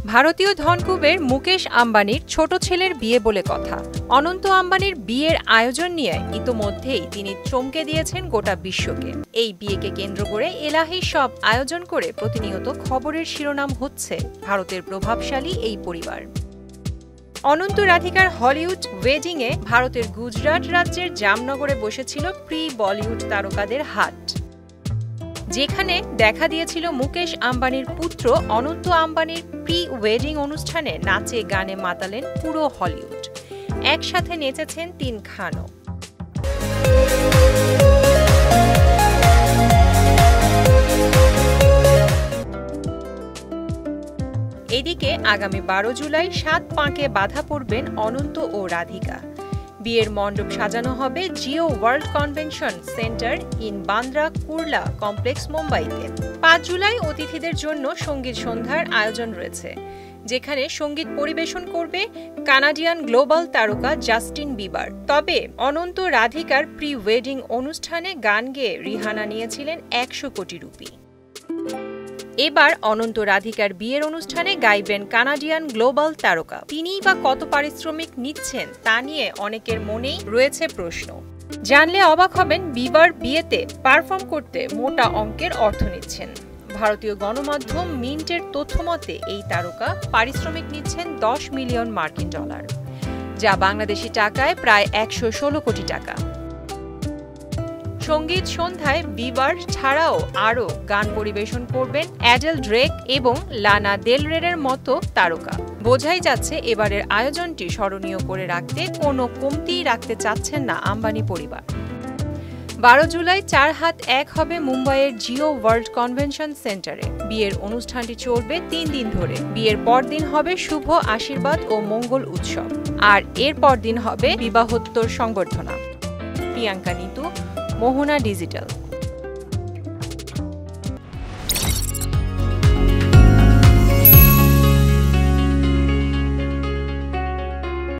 ভারতীয় ধনকুবের মুকেশ আম্বানির ছোট ছেলের বিয়ে বলে কথা। অনন্ত আম্বানির বিয়ের আয়োজন নিয়ে ইতোমধ্যেই তিনি চমকে দিয়েছেন গোটা বিশ্বকে। এই বিয়েকে কেন্দ্র করে এলাহি সব আয়োজন করে প্রতিনিয়ত খবরের শিরোনাম হচ্ছে ভারতের প্রভাবশালী এই পরিবার। অনন্ত রাধিকার হলিউড ওয়েডিংয়ে ভারতের গুজরাট রাজ্যের জামনগরে বসেছিল প্রি বলিউড তারকাদের হাট, যেখানে দেখা দিয়েছিল মুকেশ আম্বানির পুত্র অনন্ত আম্বানির প্রি ওয়েডিং অনুষ্ঠানে নাচে গানে মাতালেন পুরো হলিউড। একসাথে নেচেছেন ৩ খানও। এদিকে আগামী ১২ জুলাই ৭ পাঁকে বাধা পড়বেন অনন্ত ও রাধিকা। বিয়ের মণ্ডপ সাজানো হবে Jio world convention centre in Bandra Kurla complex, মুম্বাইতে। ৫ জুলাই অতিথিদের জন্য সঙ্গীত সন্ধ্যার আয়োজন রয়েছে, যেখানে সঙ্গীত পরিবেশন করবে কানাডিয়ান গ্লোবাল তারকা জাস্টিন বিবার। তবে অনন্ত রাধিকার প্রি ওয়েডিং অনুষ্ঠানে গান গেয়ে রিহানা নিয়েছিলেন ১০০ কোটি রুপি। এবার অনন্ত রাধিকার বিয়ের অনুষ্ঠানে গাইবেন কানাডিয়ান গ্লোবাল তারকা। তিনিই বা কত পারিশ্রমিক নিচ্ছেন তা নিয়ে অনেকের মনেই রয়েছে প্রশ্ন। জানলে অবাক হবেন, বিবার বিয়েতে পারফর্ম করতে মোটা অঙ্কের অর্থ নিচ্ছেন। ভারতীয় গণমাধ্যম মিন্টের তথ্যমতে এই তারকা পারিশ্রমিক নিচ্ছেন ১০ মিলিয়ন মার্কিন ডলার, যা বাংলাদেশি টাকায় প্রায় ১১৬ কোটি টাকা। সঙ্গীত সন্ধ্যায় বিবার ছাড়াও আরও গান পরিবেশন করবেন অ্যাডেল ড্রেক এবং লানা দেল রের মতো তারকা। বোঝাই যাচ্ছে এবারের আয়োজনটি স্মরণীয় করে রাখতে কোনো কমতিই রাখতে চাচ্ছেন না আম্বানি পরিবার। ১২ জুলাই ৪ হাত ১ হবে মুম্বাইয়ের জিও ওয়ার্ল্ড কনভেনশন সেন্টারে। বিয়ের অনুষ্ঠানটি চলবে ৩ দিন ধরে। বিয়ের পরদিন হবে শুভ আশীর্বাদ ও মঙ্গল উৎসব, আর এর পরদিন হবে বিবাহোত্তর সংবর্ধনা। প্রিয়াঙ্কা নিতু, মোহনা ডিজিটাল।